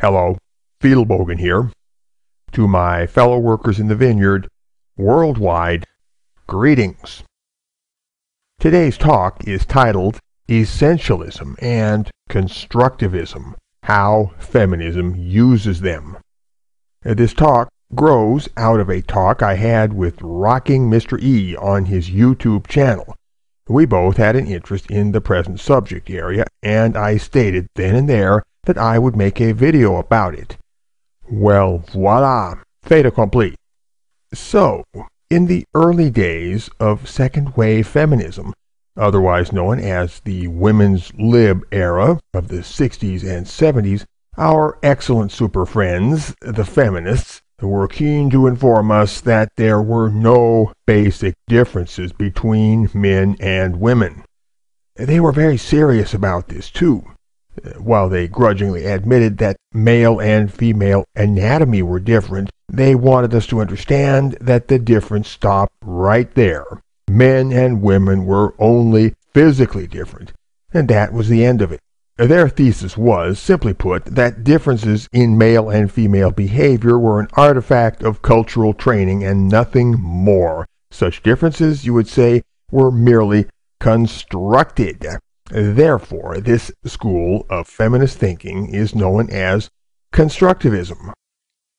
Hello, Fiedelbogen here. To my fellow workers in the vineyard, worldwide, greetings. Today's talk is titled Essentialism and Constructivism, How Feminism Uses Them. This talk grows out of a talk I had with Rocking Mr. E on his YouTube channel. We both had an interest in the present subject area, and I stated then and there that I would make a video about it. Well, voila, fait accompli. So, in the early days of second-wave feminism, otherwise known as the women's lib era of the 60s and 70s, our excellent super friends, the feminists, were keen to inform us that there were no basic differences between men and women. They were very serious about this, too. While they grudgingly admitted that male and female anatomy were different, they wanted us to understand that the difference stopped right there. Men and women were only physically different, and that was the end of it. Their thesis was, simply put, that differences in male and female behavior were an artifact of cultural training and nothing more. Such differences, you would say, were merely constructed. Therefore, this school of feminist thinking is known as constructivism.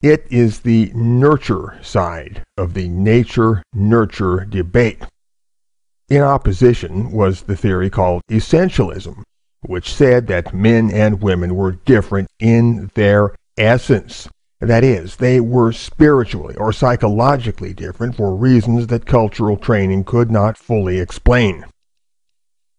It is the nurture side of the nature-nurture debate. In opposition was the theory called essentialism, which said that men and women were different in their essence. That is, they were spiritually or psychologically different for reasons that cultural training could not fully explain.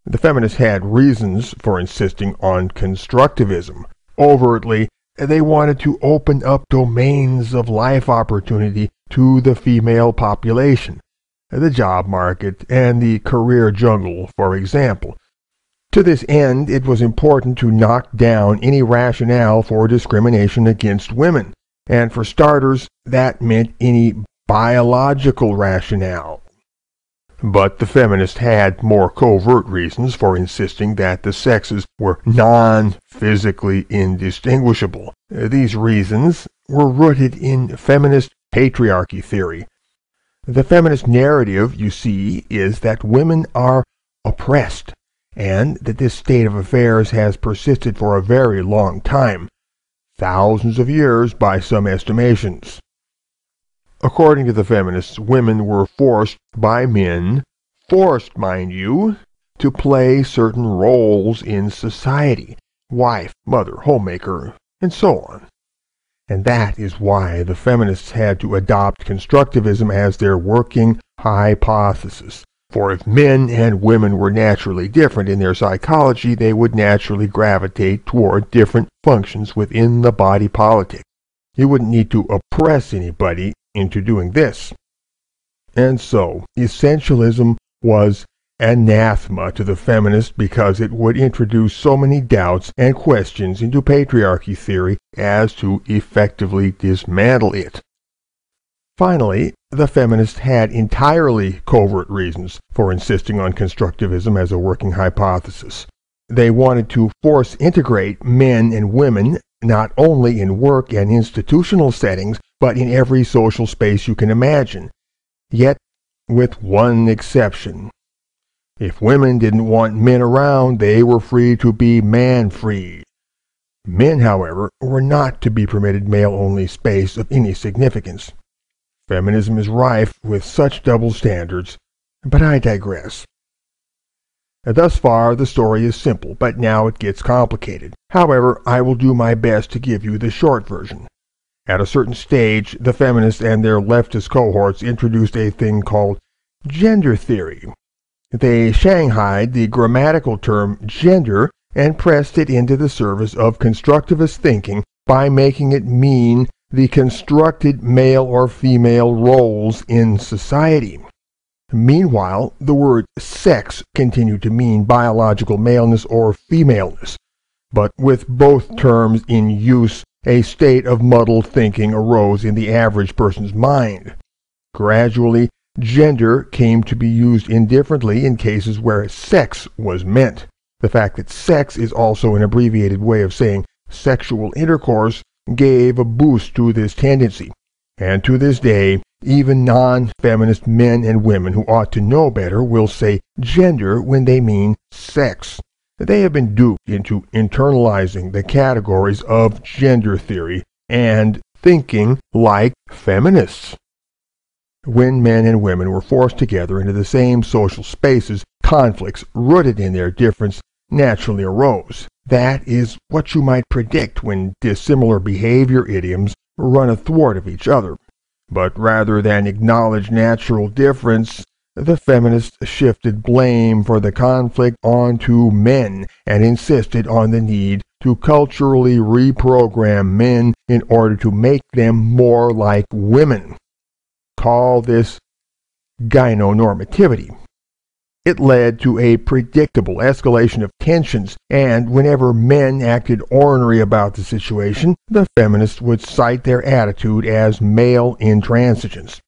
The feminists had reasons for insisting on constructivism. Overtly, they wanted to open up domains of life opportunity to the female population, the job market, and the career jungle, for example. To this end, it was important to knock down any rationale for discrimination against women, and for starters, that meant any biological rationale. But the feminists had more covert reasons for insisting that the sexes were non-physically indistinguishable. These reasons were rooted in feminist patriarchy theory. The feminist narrative, you see, is that women are oppressed, and that this state of affairs has persisted for a very long time, thousands of years by some estimations. According to the feminists, women were forced by men, forced, mind you, to play certain roles in society, wife, mother, homemaker, and so on. And that is why the feminists had to adopt constructivism as their working hypothesis. For if men and women were naturally different in their psychology, they would naturally gravitate toward different functions within the body politic. You wouldn't need to oppress anybody into doing this. And so, essentialism was anathema to the feminists because it would introduce so many doubts and questions into patriarchy theory as to effectively dismantle it. Finally, the feminists had entirely covert reasons for insisting on constructivism as a working hypothesis. They wanted to force integrate men and women not only in work and institutional settings, but in every social space you can imagine. Yet, with one exception. If women didn't want men around, they were free to be man-free. Men, however, were not to be permitted male-only space of any significance. Feminism is rife with such double standards, but I digress. Thus far, the story is simple, but now it gets complicated. However, I will do my best to give you the short version. At a certain stage, the feminists and their leftist cohorts introduced a thing called gender theory. They shanghaied the grammatical term gender and pressed it into the service of constructivist thinking by making it mean the constructed male or female roles in society. Meanwhile, the word sex continued to mean biological maleness or femaleness, but with both terms in use, a state of muddled thinking arose in the average person's mind. Gradually, gender came to be used indifferently in cases where sex was meant. The fact that sex is also an abbreviated way of saying sexual intercourse gave a boost to this tendency. And to this day, even non-feminist men and women who ought to know better will say gender when they mean sex. They have been duped into internalizing the categories of gender theory and thinking like feminists. When men and women were forced together into the same social spaces, conflicts rooted in their difference naturally arose. That is what you might predict when dissimilar behavior idioms run athwart of each other. But rather than acknowledge natural difference, the feminists shifted blame for the conflict onto men and insisted on the need to culturally reprogram men in order to make them more like women. Call this gynonormativity. It led to a predictable escalation of tensions, and whenever men acted ornery about the situation, the feminists would cite their attitude as male intransigence.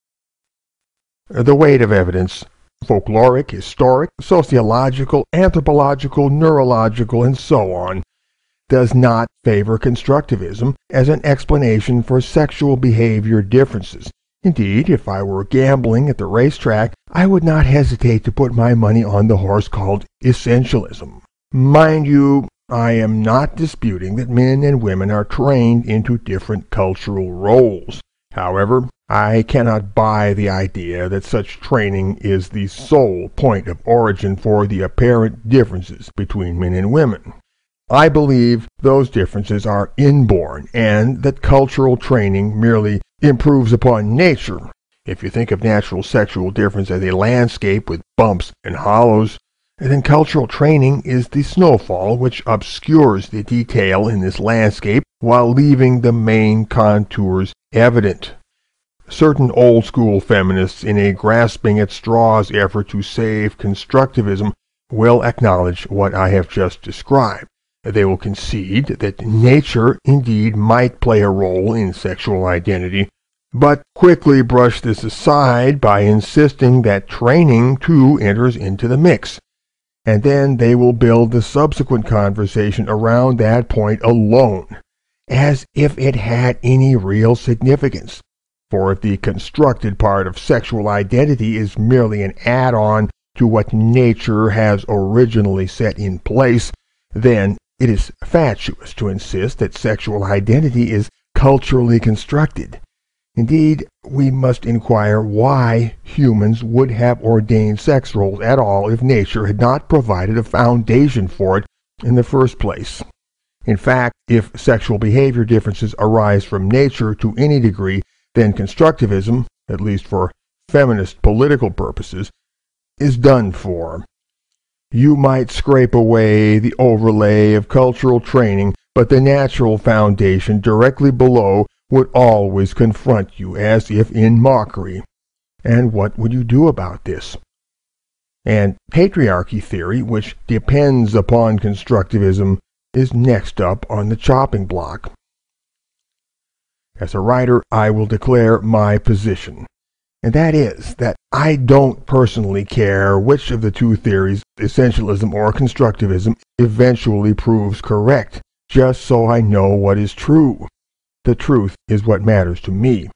The weight of evidence, folkloric, historic, sociological, anthropological, neurological, and so on, does not favor constructivism as an explanation for sexual behavior differences. Indeed, if I were gambling at the racetrack, I would not hesitate to put my money on the horse called essentialism. Mind you, I am not disputing that men and women are trained into different cultural roles. However, I cannot buy the idea that such training is the sole point of origin for the apparent differences between men and women. I believe those differences are inborn, and that cultural training merely improves upon nature. If you think of natural sexual difference as a landscape with bumps and hollows, then cultural training is the snowfall which obscures the detail in this landscape while leaving the main contours evident. Certain old-school feminists, in a grasping at straws effort to save constructivism, will acknowledge what I have just described. They will concede that nature indeed might play a role in sexual identity, but quickly brush this aside by insisting that training too enters into the mix. And then they will build the subsequent conversation around that point alone, as if it had any real significance. For if the constructed part of sexual identity is merely an add-on to what nature has originally set in place, then it is fatuous to insist that sexual identity is culturally constructed. Indeed, we must inquire why humans would have ordained sex roles at all if nature had not provided a foundation for it in the first place. In fact, if sexual behavior differences arise from nature to any degree, then constructivism, at least for feminist political purposes, is done for. You might scrape away the overlay of cultural training, but the natural foundation directly below would always confront you as if in mockery. And what would you do about this? And patriarchy theory, which depends upon constructivism, is next up on the chopping block. As a writer, I will declare my position, and that is that I don't personally care which of the two theories, essentialism or constructivism, eventually proves correct, just so I know what is true. The truth is what matters to me.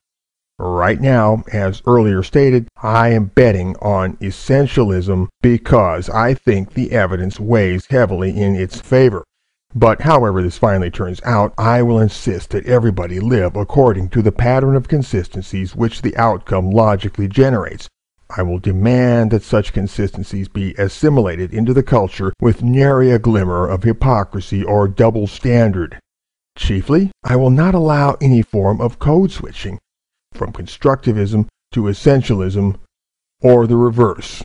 Right now, as earlier stated, I am betting on essentialism because I think the evidence weighs heavily in its favor. But however this finally turns out, I will insist that everybody live according to the pattern of consistencies which the outcome logically generates. I will demand that such consistencies be assimilated into the culture with nary a glimmer of hypocrisy or double standard. Chiefly, I will not allow any form of code switching, from constructivism to essentialism, or the reverse.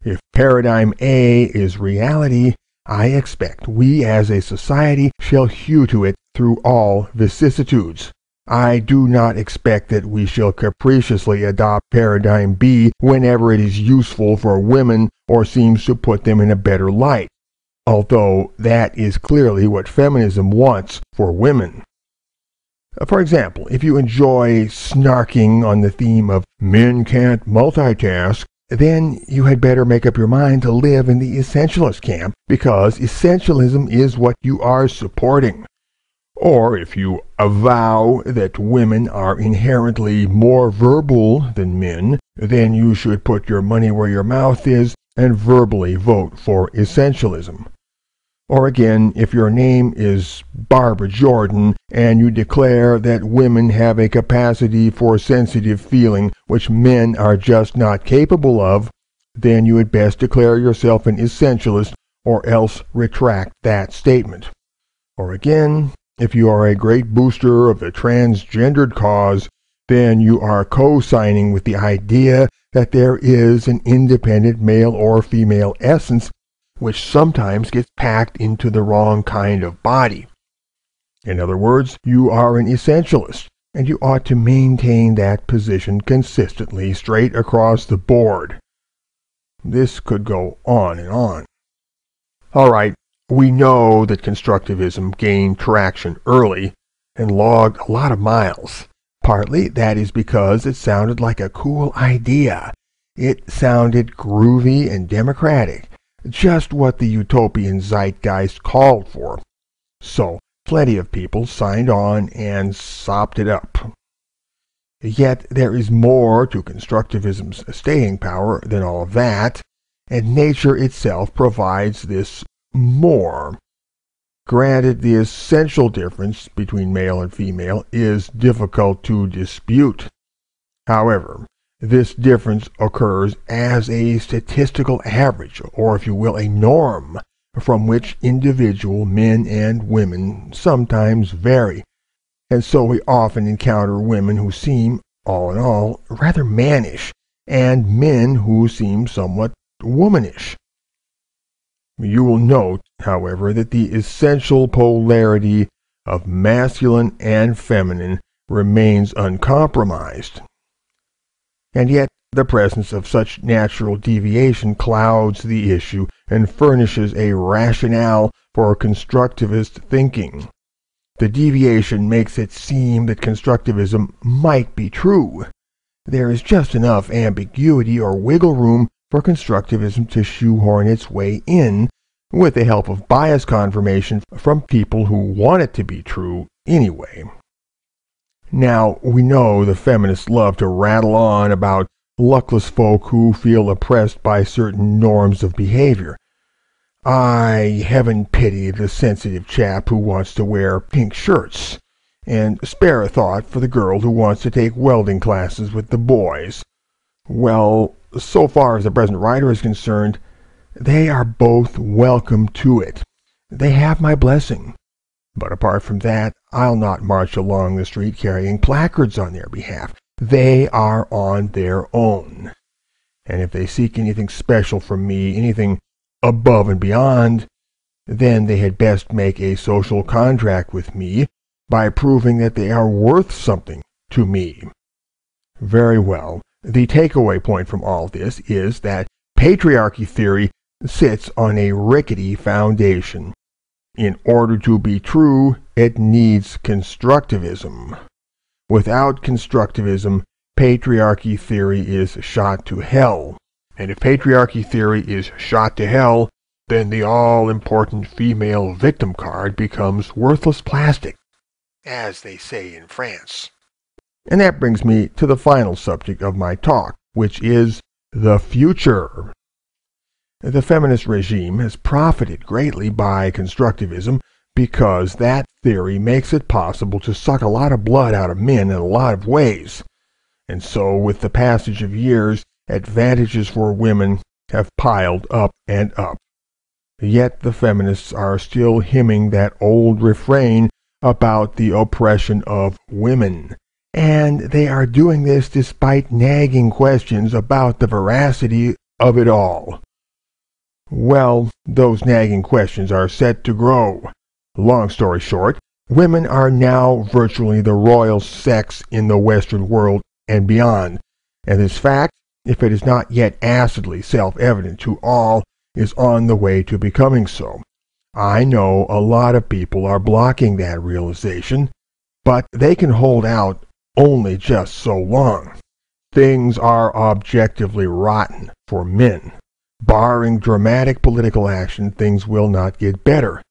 If paradigm A is reality, I expect we as a society shall hew to it through all vicissitudes. I do not expect that we shall capriciously adopt paradigm B whenever it is useful for women or seems to put them in a better light, although that is clearly what feminism wants for women. For example, if you enjoy snarking on the theme of men can't multitask, then you had better make up your mind to live in the essentialist camp, because essentialism is what you are supporting. Or if you avow that women are inherently more verbal than men, then you should put your money where your mouth is and verbally vote for essentialism. Or again, if your name is Barbara Jordan and you declare that women have a capacity for sensitive feeling which men are just not capable of, then you had best declare yourself an essentialist or else retract that statement. Or again, if you are a great booster of the transgendered cause, then you are co-signing with the idea that there is an independent male or female essence which sometimes gets packed into the wrong kind of body. In other words, you are an essentialist, and you ought to maintain that position consistently straight across the board. This could go on and on. All right, we know that constructivism gained traction early and logged a lot of miles. Partly that is because it sounded like a cool idea. It sounded groovy and democratic, just what the utopian zeitgeist called for. So, plenty of people signed on and sopped it up. Yet there is more to constructivism's staying power than all of that, and nature itself provides this more. Granted, the essential difference between male and female is difficult to dispute. However, this difference occurs as a statistical average, or if you will, a norm, from which individual men and women sometimes vary. And so we often encounter women who seem, all in all, rather mannish, and men who seem somewhat womanish. You will note, however, that the essential polarity of masculine and feminine remains uncompromised. And yet, the presence of such natural deviation clouds the issue and furnishes a rationale for constructivist thinking. The deviation makes it seem that constructivism might be true. There is just enough ambiguity or wiggle room for constructivism to shoehorn its way in, with the help of bias confirmation from people who want it to be true anyway. Now, we know the feminists love to rattle on about luckless folk who feel oppressed by certain norms of behavior. I heaven pity the sensitive chap who wants to wear pink shirts, and spare a thought for the girl who wants to take welding classes with the boys. Well, so far as the present writer is concerned, they are both welcome to it. They have my blessing. But apart from that, I'll not march along the street carrying placards on their behalf. They are on their own. And if they seek anything special from me, anything above and beyond, then they had best make a social contract with me by proving that they are worth something to me. Very well. The takeaway point from all this is that patriarchy theory sits on a rickety foundation. In order to be true, it needs constructivism. Without constructivism, patriarchy theory is shot to hell. And if patriarchy theory is shot to hell, then the all-important female victim card becomes worthless plastic, as they say in France. And that brings me to the final subject of my talk, which is the future. The feminist regime has profited greatly by constructivism because that theory makes it possible to suck a lot of blood out of men in a lot of ways. And so, with the passage of years, advantages for women have piled up and up. Yet the feminists are still hymning that old refrain about the oppression of women. And they are doing this despite nagging questions about the veracity of it all. Well, those nagging questions are set to grow. Long story short, women are now virtually the royal sex in the Western world and beyond, and this fact, if it is not yet acidly self-evident to all, is on the way to becoming so. I know a lot of people are blocking that realization, but they can hold out only just so long. Things are objectively rotten for men. Barring dramatic political action, things will not get better.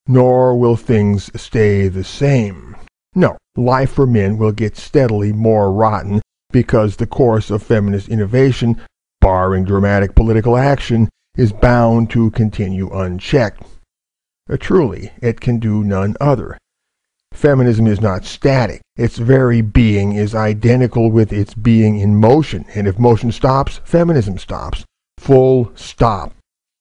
nor will things stay the same. No, life for men will get steadily more rotten because the course of feminist innovation, barring dramatic political action, is bound to continue unchecked. Truly, it can do none other. Feminism is not static. Its very being is identical with its being in motion, and if motion stops, feminism stops. Full stop.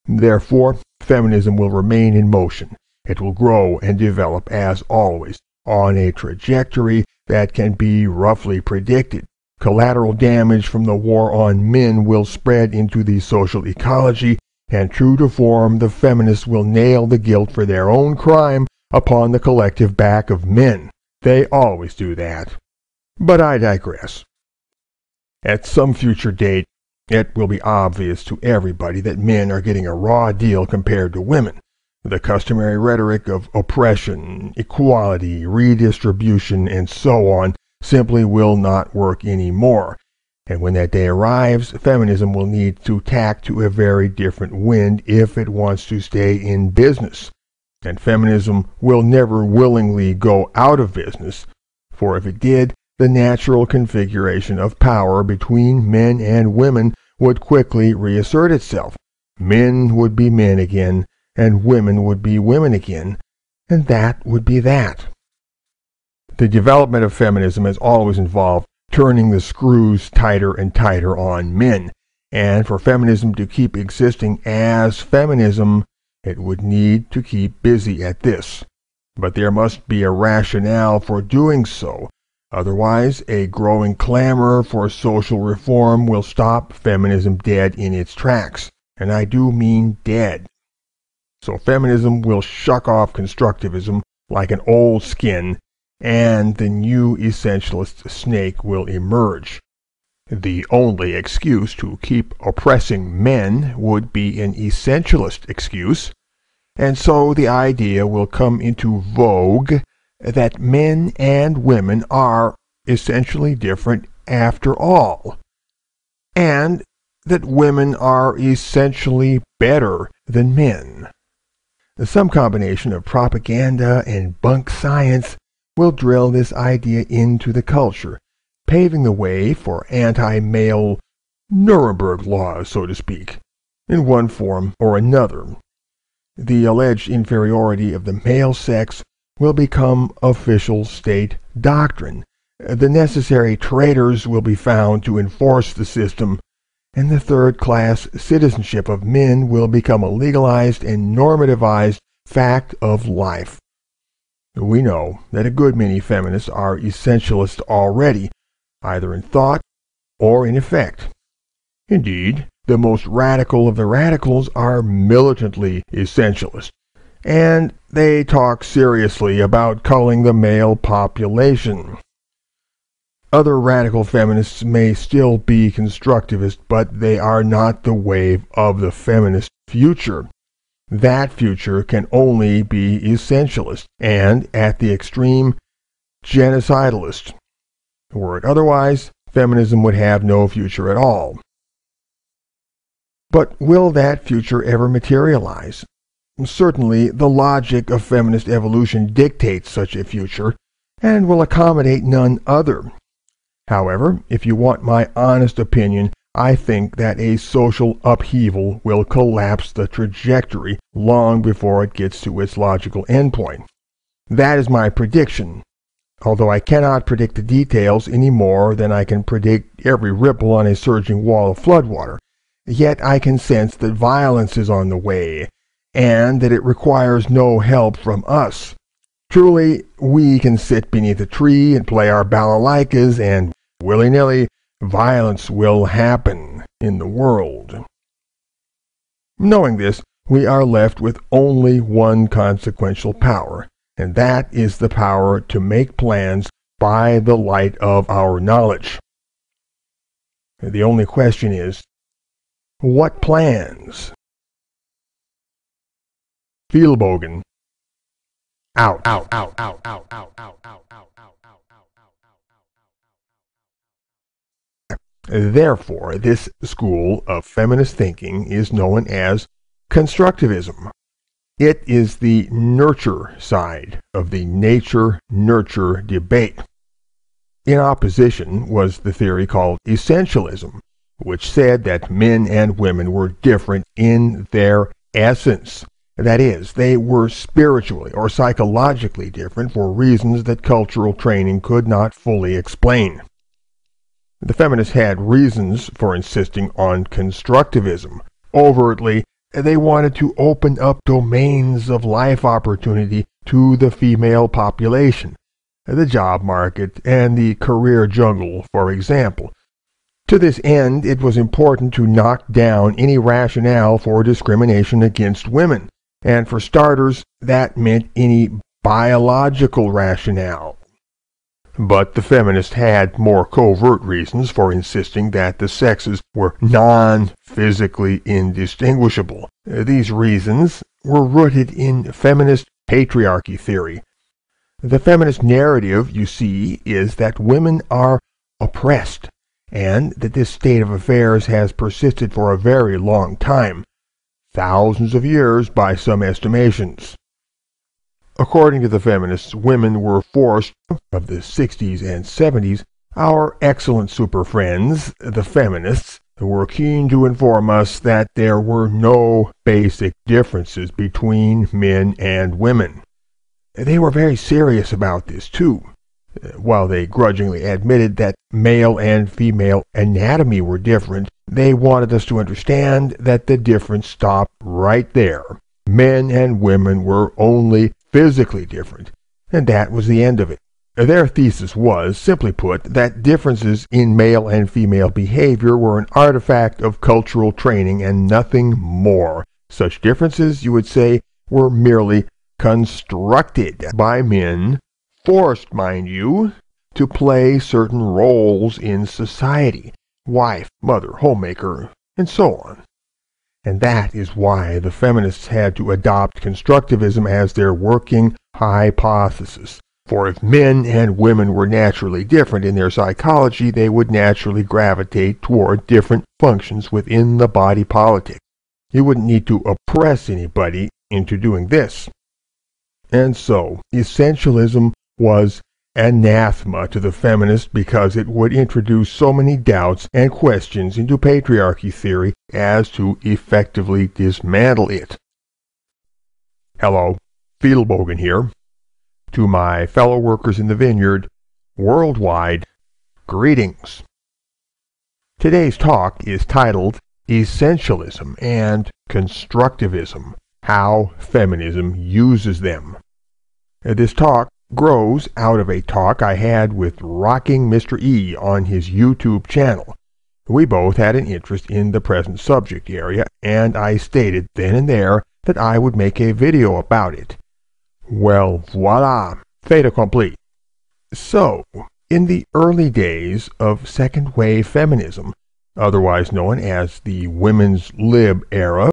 Therefore, feminism will remain in motion. It will grow and develop as always, on a trajectory that can be roughly predicted. Collateral damage from the war on men will spread into the social ecology, and true to form, the feminists will nail the guilt for their own crime upon the collective back of men. They always do that. But I digress. At some future date, it will be obvious to everybody that men are getting a raw deal compared to women. The customary rhetoric of oppression, equality, redistribution, and so on simply will not work anymore. And when that day arrives, feminism will need to tack to a very different wind if it wants to stay in business. And feminism will never willingly go out of business, for if it did, the natural configuration of power between men and women would quickly reassert itself. Men would be men again, and women would be women again, and that would be that. The development of feminism has always involved turning the screws tighter and tighter on men, and for feminism to keep existing as feminism, it would need to keep busy at this. But there must be a rationale for doing so. Otherwise, a growing clamor for social reform will stop feminism dead in its tracks. And I do mean dead. So feminism will shuck off constructivism like an old skin, and the new essentialist snake will emerge. The only excuse to keep oppressing men would be an essentialist excuse, and so the idea will come into vogue that men and women are essentially different after all, and that women are essentially better than men. Some combination of propaganda and bunk science will drill this idea into the culture, paving the way for anti-male Nuremberg laws, so to speak, in one form or another. The alleged inferiority of the male sex will become official state doctrine. The necessary traitors will be found to enforce the system, and the third-class citizenship of men will become a legalized and normativized fact of life. We know that a good many feminists are essentialists already, either in thought or in effect. Indeed, the most radical of the radicals are militantly essentialists, and they talk seriously about culling the male population. Other radical feminists may still be constructivist, but they are not the wave of the feminist future. That future can only be essentialist, and, at the extreme, genocidalist. Were it otherwise, feminism would have no future at all. But will that future ever materialize? Certainly, the logic of feminist evolution dictates such a future, and will accommodate none other. However, if you want my honest opinion, I think that a social upheaval will collapse the trajectory long before it gets to its logical endpoint. That is my prediction, although I cannot predict the details any more than I can predict every ripple on a surging wall of floodwater. Yet I can sense that violence is on the way, and that it requires no help from us. Truly, we can sit beneath a tree and play our balalaikas, and willy-nilly, violence will happen in the world. Knowing this, we are left with only one consequential power, and that is the power to make plans by the light of our knowledge. The only question is, what plans? Spielbogen. Out. Therefore, this school of feminist thinking is known as constructivism. It is the nurture side of the nature-nurture debate. In opposition was the theory called essentialism, which said that men and women were different in their essence. That is, they were spiritually or psychologically different for reasons that cultural training could not fully explain. The feminists had reasons for insisting on constructivism. Overtly, they wanted to open up domains of life opportunity to the female population, the job market, and the career jungle, for example. To this end, it was important to knock down any rationale for discrimination against women, and for starters, that meant any biological rationale. But the feminists had more covert reasons for insisting that the sexes were non-physically indistinguishable. These reasons were rooted in feminist patriarchy theory. The feminist narrative, you see, is that women are oppressed, and that this state of affairs has persisted for a very long time, thousands of years by some estimations. According to the feminists, women were forced, of the 60s and 70s, our excellent super friends, the feminists, were keen to inform us that there were no basic differences between men and women. They were very serious about this, too. While they grudgingly admitted that male and female anatomy were different, they wanted us to understand that the difference stopped right there. Men and women were only physically different, and that was the end of it. Their thesis was, simply put, that differences in male and female behavior were an artifact of cultural training and nothing more. Such differences, you would say, were merely constructed by men, forced, mind you, to play certain roles in society, wife, mother, homemaker, and so on. And that is why the feminists had to adopt constructivism as their working hypothesis. For if men and women were naturally different in their psychology, they would naturally gravitate toward different functions within the body politic. You wouldn't need to oppress anybody into doing this. And so, essentialism was anathema to the feminists because it would introduce so many doubts and questions into patriarchy theory as to effectively dismantle it. Hello, Fiedelbogen here. To my fellow workers in the vineyard, worldwide, greetings. Today's talk is titled Essentialism and Constructivism, How Feminism Uses Them. This talk grows out of a talk I had with Rocking Mr. E on his YouTube channel. We both had an interest in the present subject area, and I stated then and there that I would make a video about it. Well, voila, fait accompli. So, in the early days of second-wave feminism, otherwise known as the women's lib era,